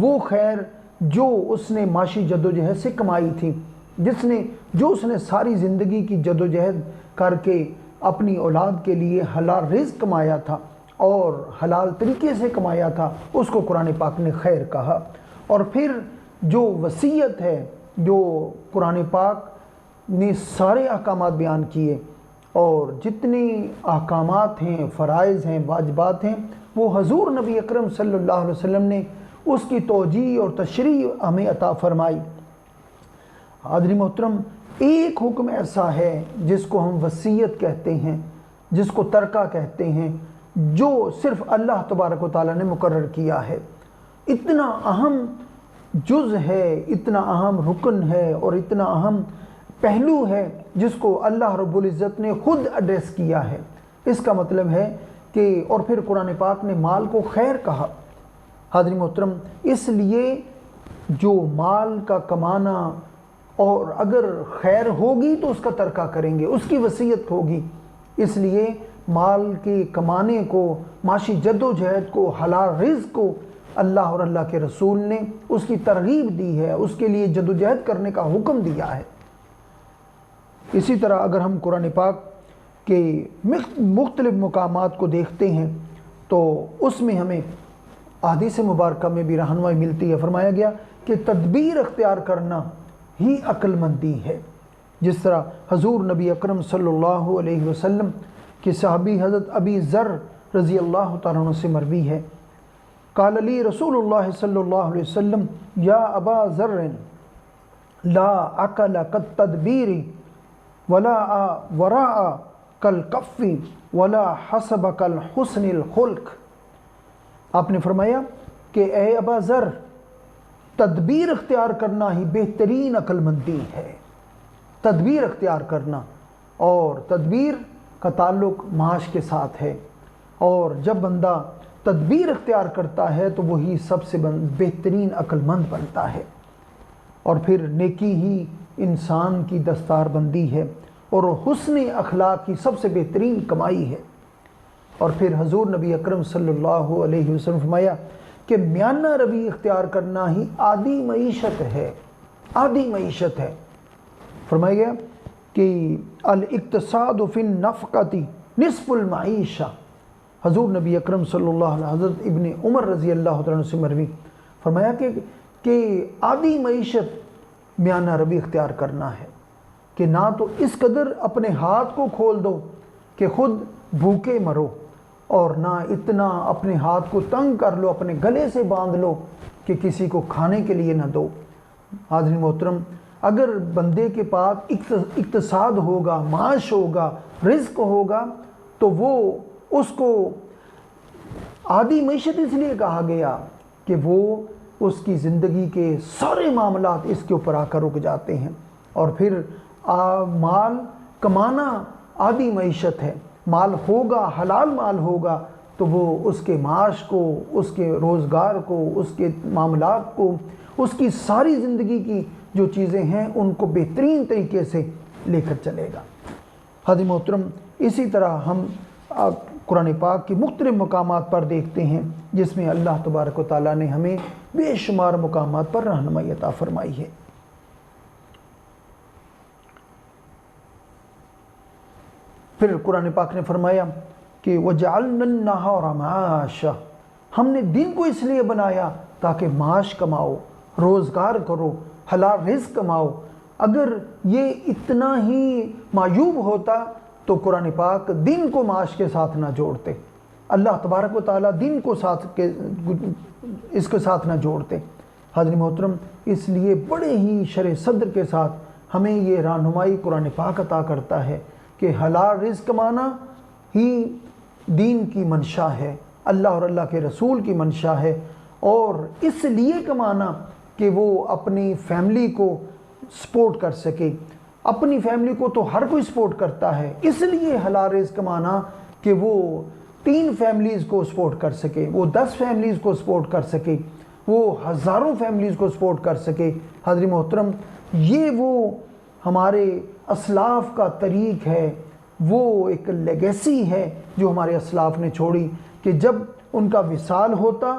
وہ خیر جو اس نے معاشی جدوجہد سے کمائی تھی، جو اس نے ساری زندگی کی جدوجہد کر کے اپنی اولاد کے لیے حلال رزق کمایا تھا اور حلال طریقے سے کمایا تھا، اس کو قرآن پاک نے خیر کہا۔ اور پھر جو وصیت ہے، جو قرآن پاک نے سارے احکامات بیان کیے اور جتنے احکامات ہیں، فرائض ہیں، واجبات ہیں، وہ حضور نبی اکرم صلی اللہ علیہ وسلم نے اس کی توجیہ اور تشریح ہمیں عطا فرمائی۔ حاضرین محترم، ایک حکم ایسا ہے جس کو ہم وصیت کہتے ہیں، جس کو ترکہ کہتے ہیں، جو صرف اللہ تبارک و تعالیٰ نے مقرر کیا ہے۔ اتنا اہم جز ہے، اتنا اہم رکن ہے اور اتنا اہم پہلو ہے جس کو اللہ رب العزت نے خود ایڈریس کیا ہے۔ اس کا مطلب ہے کہ اور پھر قرآن پاک نے مال کو خیر کہا۔ حاضرین محترم، اس لیے جو مال کا کمانا اور اگر خیر ہوگی تو اس کا ترکہ کریں گے، اس کی وصیت ہوگی۔ اس لیے مال کے کمانے کو، معاشی جد و جہد کو، حلال رزق کو اللہ اور اللہ کے رسول نے اس کی ترغیب دی ہے، اس کے لیے جد و جہد کرنے کا حکم دیا ہے۔ اسی طرح اگر ہم قرآن پاک کے مختلف مقامات کو دیکھتے ہیں تو اس میں ہمیں احادیث مبارکہ میں بھی رہنمائی ملتی ہے۔ فرمایا گیا کہ تدبیر اختیار کرنا ہی عقل مندی ہے۔ جس طرح حضور نبی اکرم صلی اللہ علیہ وسلم کے صحابی حضرت ابی ذر رضی اللہ تعالیٰ عنہ سے مروی ہے، قال لی رسول اللہ صلی اللہ علیہ وسلم یا ابا ذر لا عقل کالتدبیر ولا وراء کالکف ولا حسب کالحسن الخلق۔ آپ نے فرمایا کہ اے ابا ذر، تدبیر اختیار کرنا ہی بہترین عقل مندی ہے۔ تدبیر اختیار کرنا، اور تدبیر کا تعلق معاش کے ساتھ ہے، اور جب بندہ تدبیر اختیار کرتا ہے تو وہی سب سے بہترین عقل مند بنتا ہے۔ اور پھر نیکی ہی انسان کی دستار بندی ہے اور حسن اخلاق کی سب سے بہترین کمائی ہے۔ اور پھر حضور نبی اکرم صلی اللہ علیہ وسلم فرمایا کہ میانہ روی اختیار کرنا ہی عادی معیشت ہے، عادی معیشت ہے۔ فرمایا گیا کہ الاقتصاد فی النفقۃ نصف المعیشہ۔ حضور نبی اکرم صلی اللہ علیہ وسلم حضرت ابن عمر رضی اللہ تعالیٰ عنہ سے مروی، فرمایا کہ عادی معیشت میانہ روی اختیار کرنا ہے کہ نہ تو اس قدر اپنے ہاتھ کو کھول دو کہ خود بھوکے مرو، اور نہ اتنا اپنے ہاتھ کو تنگ کر لو، اپنے گلے سے باندھ لو کہ کسی کو کھانے کے لیے نہ دو۔ حاضرین محترم، اگر بندے کے پاس اقتصاد ہوگا، معاش ہوگا، رزق ہوگا، تو وہ اس کو عادی معیشت اس لیے کہا گیا کہ وہ اس کی زندگی کے سارے معاملات اس کے اوپر آ کر رک جاتے ہیں۔ اور پھر مال کمانا عادی معیشت ہے، مال ہوگا، حلال مال ہوگا تو وہ اس کے معاش کو، اس کے روزگار کو، اس کے معاملات کو، اس کی ساری زندگی کی جو چیزیں ہیں ان کو بہترین طریقے سے لے کر چلے گا۔ حاضرین محترم، اسی طرح ہم قرآن پاک کے مختلف مقامات پر دیکھتے ہیں جس میں اللہ تبارک و تعالیٰ نے ہمیں بے شمار مقامات پر رہنمائی عطا فرمائی ہے۔ پھر قرآن پاک نے فرمایا کہ وَجَعَلْنَا النَّهَارَ مَعَاشًا، ہم نے دن کو اس لیے بنایا تاکہ معاش کماؤ، روزگار کرو، حلال رزق کماؤ۔ اگر یہ اتنا ہی معیوب ہوتا تو قرآن پاک دن کو معاش کے ساتھ نہ جوڑتے، اللہ تبارک و تعالیٰ دن کو اس کے ساتھ نہ جوڑتے۔ حاضرین محترم، اس لیے بڑے ہی شرح صدر کے ساتھ ہمیں یہ رہنمائی قرآن پاک عطا کرتا ہے کہ حلال رزق کمانا ہی دین کی منشا ہے، اللہ اور اللہ کے رسول کی منشا ہے، اور اس لیے کمانا کہ وہ اپنی فیملی کو سپورٹ کر سکے۔ اپنی فیملی کو تو ہر کوئی سپورٹ کرتا ہے، اس لیے حلال رزق کمانا کہ وہ 3 فیملیز کو سپورٹ کر سکے، وہ 10 فیملیز کو سپورٹ کر سکے، وہ ہزاروں فیملیز کو سپورٹ کر سکے۔ حاضرین محترم، یہ وہ ہمارے اسلاف کا طریق ہے، وہ ایک لیگیسی ہے جو ہمارے اسلاف نے چھوڑی کہ جب ان کا وصال ہوتا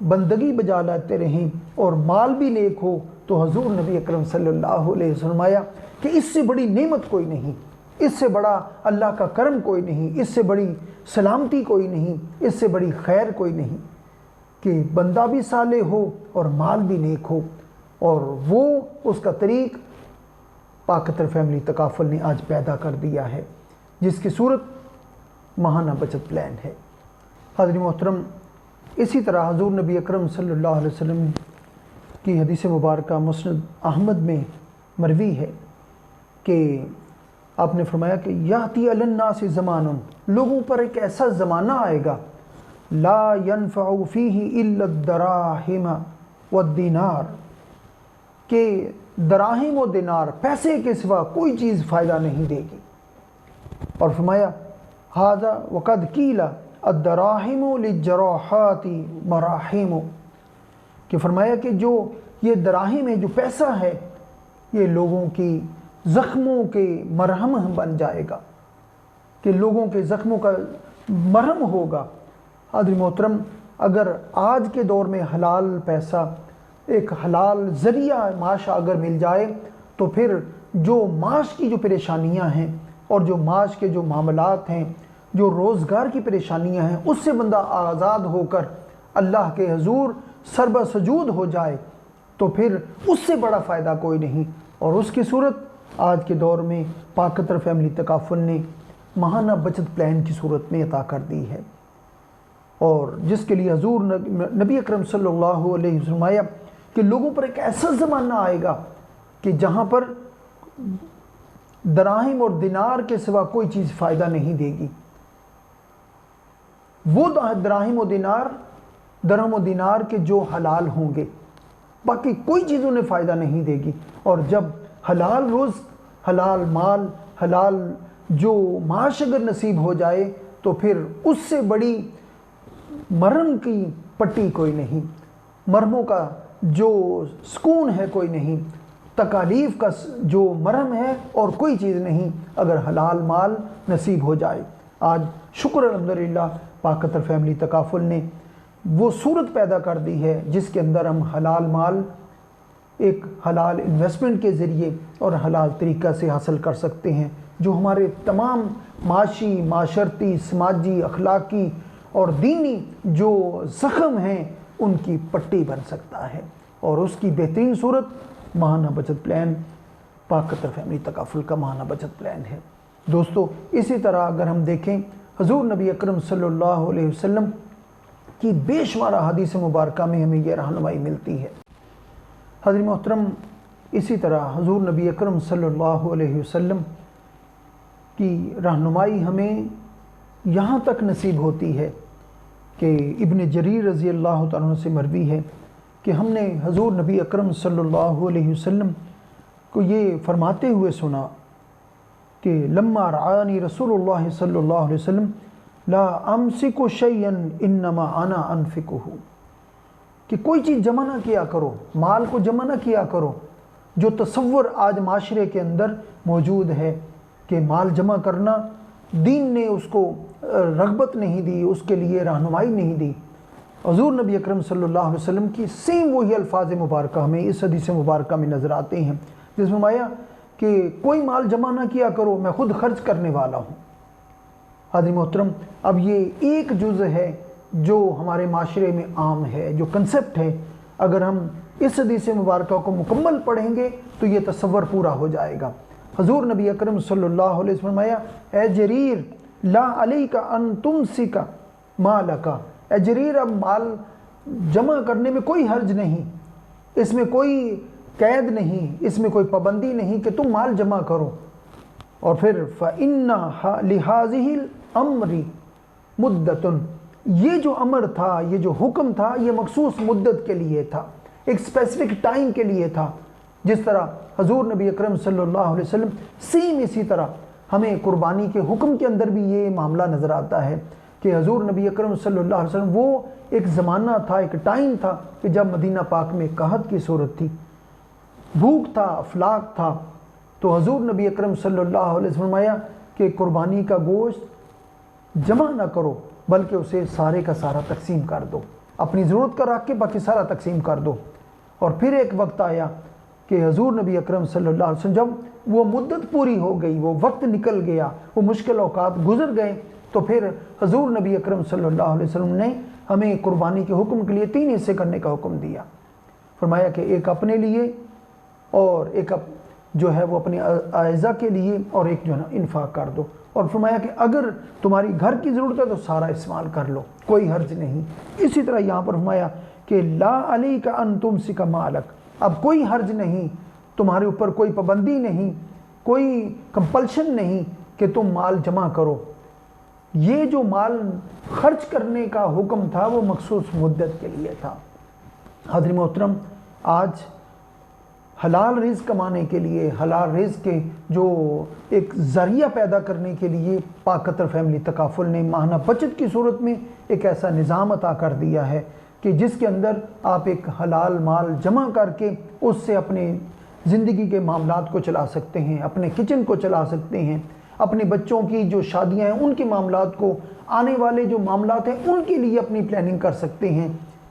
بندگی بجا لاتے رہیں اور مال بھی نیک ہو، تو حضور نبی اکرم صلی اللہ علیہ وسلم فرمایا کہ اس سے بڑی نعمت کوئی نہیں، اس سے بڑا اللہ کا کرم کوئی نہیں، اس سے بڑی سلامتی کوئی نہیں، اس سے بڑی خیر کوئی نہیں کہ بندہ بھی صالح ہو اور مال بھی نیک ہو۔ اور وہ اس کا طریق پاکتر فیملی تکافل نے آج پیدا کر دیا ہے، جس کی صورت ماہانہ بچت پلان ہے۔ حضرت محترم، اسی طرح حضور نبی اکرم صلی اللہ علیہ وسلم کی حدیث مبارکہ مسند احمد میں مروی ہے کہ آپ نے فرمایا کہ یاتی علی الناس زمان، لوگوں پر ایک ایسا زمانہ آئے گا لا ينفع فیہ الا الدراہم والدینار، کہ دراہم و دینار، پیسے کے سوا کوئی چیز فائدہ نہیں دے گی۔ اور فرمایا ھذا وقد قیل الدراہم للجراحات مراحم، کہ فرمایا کہ جو یہ دراہم ہے، جو پیسہ ہے، یہ لوگوں کی زخموں کے مرہم بن جائے گا، کہ لوگوں کے زخموں کا مرہم ہوگا۔ حضرت محترم، اگر آج کے دور میں حلال پیسہ، ایک حلال ذریعہ معاش اگر مل جائے، تو پھر جو معاش کی جو پریشانیاں ہیں اور جو معاش کے جو معاملات ہیں، جو روزگار کی پریشانیاں ہیں، اس سے بندہ آزاد ہو کر اللہ کے حضور سربہ سجود ہو جائے، تو پھر اس سے بڑا فائدہ کوئی نہیں۔ اور اس کی صورت آج کے دور میں پاکتر فیملی تکافل نے ماہانہ بچت پلان کی صورت میں عطا کر دی ہے، اور جس کے لیے حضور نبی اکرم صلی اللہ علیہ وسلم فرمایا کہ لوگوں پر ایک ایسا زمانہ آئے گا کہ جہاں پر دراہم اور دینار کے سوا کوئی چیز فائدہ نہیں دے گی۔ وہ دراہم و دینار، درہم و دینار کے جو حلال ہوں گے، باقی کوئی چیز انہیں فائدہ نہیں دے گی۔ اور جب حلال رزق، حلال مال، حلال جو معاش اگر نصیب ہو جائے، تو پھر اس سے بڑی مرہم کی پٹی کوئی نہیں، مرہموں کا جو سکون ہے کوئی نہیں، تکالیف کا جو مرہم ہے اور کوئی چیز نہیں، اگر حلال مال نصیب ہو جائے۔ آج شکر الحمدللہ پاکتر فیملی تکافل نے وہ صورت پیدا کر دی ہے جس کے اندر ہم حلال مال ایک حلال انویسٹمنٹ کے ذریعے اور حلال طریقہ سے حاصل کر سکتے ہیں، جو ہمارے تمام معاشی، معاشرتی، سماجی، اخلاقی اور دینی جو زخم ہیں ان کی پٹی بن سکتا ہے۔ اور اس کی بہترین صورت ماہانہ بچت پلان، پاکتر فیملی تکافل کا ماہانہ بچت پلان ہے۔ دوستو، اسی طرح اگر ہم دیکھیں حضور نبی اکرم صلی اللہ علیہ وسلم کی بے شمار حدیث مبارکہ میں ہمیں یہ رہنمائی ملتی ہے۔ حضرت محترم، اسی طرح حضور نبی اکرم صلی اللہ علیہ وسلم کی رہنمائی ہمیں یہاں تک نصیب ہوتی ہے کہ ابن جریر رضی اللہ تعالیٰ عنہ سے مروی ہے کہ ہم نے حضور نبی اکرم صلی اللہ علیہ وسلم کو یہ فرماتے ہوئے سنا کہ لما رعانی رسول اللہ صلی اللہ علیہ وسلم لا امسک شیئا انما انا انفقہ، کہ کوئی چیز جمع نہ کیا کرو، مال کو جمع نہ کیا کرو۔ جو تصور آج معاشرے کے اندر موجود ہے کہ مال جمع کرنا، دین نے اس کو رغبت نہیں دی، اس کے لیے رہنمائی نہیں دی۔ حضور نبی اکرم صلی اللہ علیہ وسلم کی سیم وہی الفاظ مبارکہ ہمیں اس حدیث مبارکہ میں نظر آتے ہیں، جس میں فرمایا کہ کوئی مال جمع نہ کیا کرو، میں خود خرچ کرنے والا ہوں۔ حضرت محترم، اب یہ ایک جزء ہے جو ہمارے معاشرے میں عام ہے، جو کنسپٹ ہے، اگر ہم اس حدیث مبارکہ کو مکمل پڑھیں گے تو یہ تصور پورا ہو جائے گا۔ حضور نبی اکرم صلی اللہ علیہ وسلم فرمایا اے جریر لا علیک ان تمسک مالک، اے جریر اب مال جمع کرنے میں کوئی حرج نہیں، اس میں کوئی قید نہیں، اس میں کوئی پابندی نہیں کہ تم مال جمع کرو۔ اور پھر فَإِنَّ لِهَذِهِ الْأَمْرِ مُدَّةٌ، یہ جو امر تھا، یہ جو حکم تھا، یہ مخصوص مدت کے لیے تھا، ایک اسپیسیفک ٹائم کے لیے تھا۔ جس طرح حضور نبی اکرم صلی اللہ علیہ وسلم سیم اسی طرح ہمیں قربانی کے حکم کے اندر بھی یہ معاملہ نظر آتا ہے کہ حضور نبی اکرم صلی اللہ علیہ وسلم وہ ایک زمانہ تھا، ایک ٹائم تھا کہ جب مدینہ پاک میں قحط کی صورت تھی، بھوک تھا، افلاک تھا، تو حضور نبی اکرم صلی اللہ علیہ وسلم فرمایا کہ قربانی کا گوشت جمع نہ کرو بلکہ اسے سارے کا سارا تقسیم کر دو، اپنی ضرورت کا رکھ کے باقی سارا تقسیم کر دو۔ اور پھر ایک وقت آیا کہ حضور نبی اکرم صلی اللہ علیہ وسلم جب وہ مدت پوری ہو گئی، وہ وقت نکل گیا، وہ مشکل اوقات گزر گئے، تو پھر حضور نبی اکرم صلی اللہ علیہ وسلم نے ہمیں قربانی کے حکم کے لیے 3 حصے کرنے کا حکم دیا۔ فرمایا کہ ایک اپنے لیے، اور ایک جو ہے وہ اپنے اعزاء کے لیے، اور ایک جو ہے نا انفاق کر دو۔ اور فرمایا کہ اگر تمہاری گھر کی ضرورت ہے تو سارا استعمال کر لو، کوئی حرج نہیں۔ اسی طرح یہاں پر فرمایا کہ لا علیک ان تمسک مالک، اب کوئی حرج نہیں، تمہارے اوپر کوئی پابندی نہیں، کوئی کمپلشن نہیں کہ تم مال جمع کرو۔ یہ جو مال خرچ کرنے کا حکم تھا وہ مخصوص مدت کے لیے تھا۔ حاضرین محترم، آج حلال رزق کمانے کے لیے، حلال رزق کے جو ایک ذریعہ پیدا کرنے کے لیے پاک قطر فیملی تکافل نے ماہانہ بچت کی صورت میں ایک ایسا نظام عطا کر دیا ہے کہ جس کے اندر آپ ایک حلال مال جمع کر کے اس سے اپنے زندگی کے معاملات کو چلا سکتے ہیں، اپنے کچن کو چلا سکتے ہیں، اپنے بچوں کی جو شادیاں ہیں ان کے معاملات کو، آنے والے جو معاملات ہیں ان کے لیے اپنی پلاننگ کر سکتے ہیں۔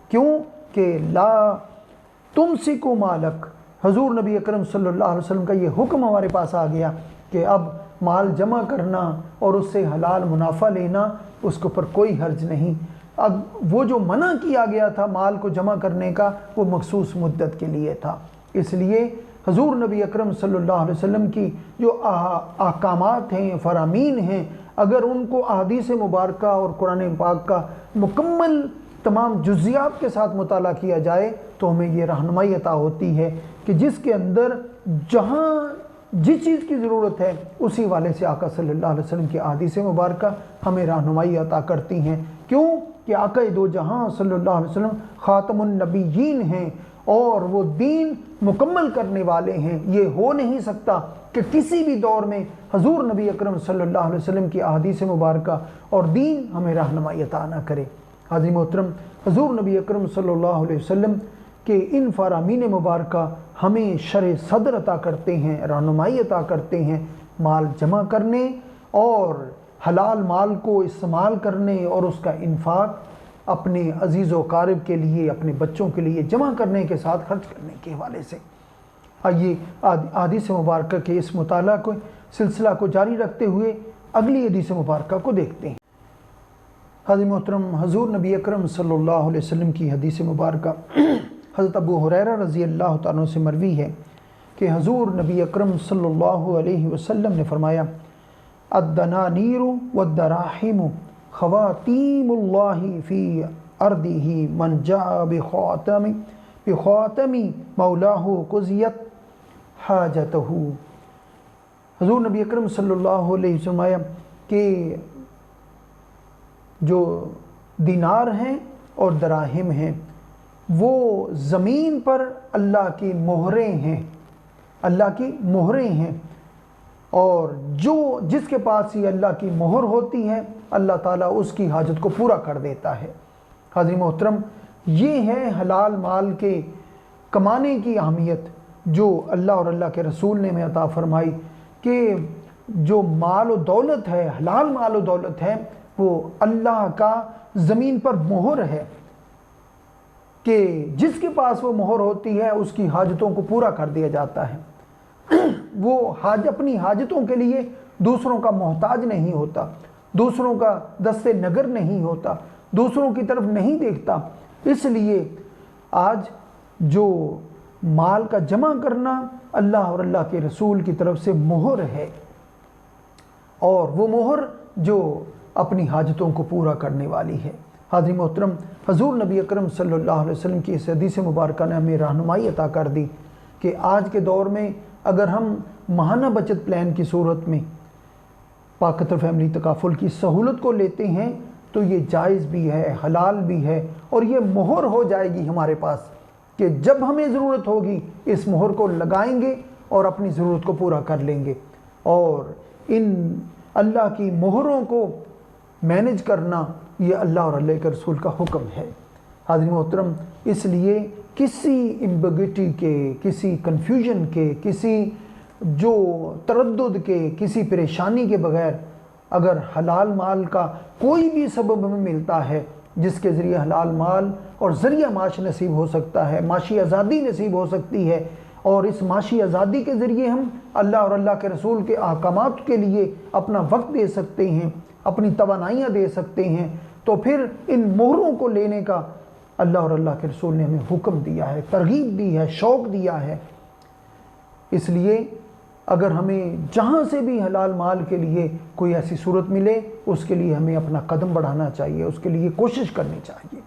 کیوں کہ لا تمسکوا مالک، حضور نبی اکرم صلی اللہ علیہ وسلم کا یہ حکم ہمارے پاس آ گیا کہ اب مال جمع کرنا اور اس سے حلال منافع لینا، اس کے اوپر کوئی حرج نہیں۔ اب وہ جو منع کیا گیا تھا مال کو جمع کرنے کا وہ مخصوص مدت کے لیے تھا، اس لیے حضور نبی اکرم صلی اللہ علیہ وسلم کی جو احکامات ہیں، فرامین ہیں، اگر ان کو احادیث مبارکہ اور قرآن پاک کا مکمل تمام جزیات کے ساتھ مطالعہ کیا جائے تو ہمیں یہ رہنمائی عطا ہوتی ہے کہ جس کے اندر جہاں جس چیز کی ضرورت ہے اسی والے سے آقا صلی اللہ علیہ وسلم کی احادیث مبارکہ ہمیں رہنمائی عطا کرتی ہیں۔ کیوں کہ آقا دو جہاں صلی اللہ علیہ وسلم خاتم النبیین ہیں اور وہ دین مکمل کرنے والے ہیں۔ یہ ہو نہیں سکتا کہ کسی بھی دور میں حضور نبی اکرم صلی اللہ علیہ وسلم کی احادیث مبارکہ اور دین ہمیں رہنمائی عطا نہ کرے۔ حاضرین محترم، حضور نبی اکرم صلی اللہ علیہ وسلم کہ ان فرامین مبارکہ ہمیں شرح صدر عطا کرتے ہیں، رہنمائی عطا کرتے ہیں مال جمع کرنے اور حلال مال کو استعمال کرنے اور اس کا انفاق اپنے عزیز و قارب کے لیے، اپنے بچوں کے لیے جمع کرنے کے ساتھ خرچ کرنے کے حوالے سے۔ آئیے حدیث مبارکہ کے اس مطالعہ کو سلسلہ کو جاری رکھتے ہوئے اگلی حدیث مبارکہ کو دیکھتے ہیں۔ حاضر محترم، حضور نبی اکرم صلی اللہ علیہ وسلم کی حدیث مبارکہ حضرت ابو ہریرہ رضی اللہ تعالیٰ عنہ سے مروی ہے کہ حضور نبی اکرم صلی اللہ علیہ وسلم نے فرمایا الدنانیر والدراہم خواتیم اللہ فی ارضہ من جاء بخاتم مولاہ قضیت حاجتہ۔ حضور نبی اکرم صلی اللہ علیہ وسلم فرمایا کہ جو دینار ہیں اور دراہم ہیں وہ زمین پر اللہ کی مہریں ہیں، اللہ کی مہریں ہیں، اور جس کے پاس یہ اللہ کی مہر ہوتی ہے اللہ تعالیٰ اس کی حاجت کو پورا کر دیتا ہے۔ حاضرین محترم، یہ ہے حلال مال کے کمانے کی اہمیت جو اللہ اور اللہ کے رسول نے ہمیں عطا فرمائی کہ جو مال و دولت ہے، حلال مال و دولت ہے، وہ اللہ کا زمین پر مہر ہے کہ جس کے پاس وہ مہر ہوتی ہے اس کی حاجتوں کو پورا کر دیا جاتا ہے۔ وہ اپنی حاجتوں کے لیے دوسروں کا محتاج نہیں ہوتا، دوسروں کا دست نگر نہیں ہوتا، دوسروں کی طرف نہیں دیکھتا۔ اس لیے آج جو مال کا جمع کرنا اللہ اور اللہ کے رسول کی طرف سے مہر ہے، اور وہ مہر جو اپنی حاجتوں کو پورا کرنے والی ہے۔ حاضرین محترم، حضور نبی اکرم صلی اللہ علیہ وسلم کی اس حدیث مبارکہ نے ہمیں رہنمائی عطا کر دی کہ آج کے دور میں اگر ہم ماہانہ بچت پلان کی صورت میں پاک قطر فیملی تکافل کی سہولت کو لیتے ہیں تو یہ جائز بھی ہے، حلال بھی ہے، اور یہ مہر ہو جائے گی ہمارے پاس کہ جب ہمیں ضرورت ہوگی اس مہر کو لگائیں گے اور اپنی ضرورت کو پورا کر لیں گے۔ اور ان اللہ کی مہروں کو مینج کرنا یہ اللہ اور اللہ کے رسول کا حکم ہے۔ حاضرین محترم، اس لیے کسی ایمبیگوٹی کے، کسی کنفیوژن کے، کسی جو تردد کے، کسی پریشانی کے بغیر اگر حلال مال کا کوئی بھی سبب ہمیں ملتا ہے جس کے ذریعے حلال مال اور ذریعہ معاش نصیب ہو سکتا ہے، معاشی آزادی نصیب ہو سکتی ہے، اور اس معاشی آزادی کے ذریعے ہم اللہ اور اللہ کے رسول کے احکامات کے لیے اپنا وقت دے سکتے ہیں، اپنی توانائیاں دے سکتے ہیں، تو پھر ان مہروں کو لینے کا اللہ اور اللہ کے رسول نے ہمیں حکم دیا ہے، ترغیب دی ہے، شوق دیا ہے۔ اس لیے اگر ہمیں جہاں سے بھی حلال مال کے لیے کوئی ایسی صورت ملے، اس کے لیے ہمیں اپنا قدم بڑھانا چاہیے، اس کے لیے کوشش کرنی چاہیے۔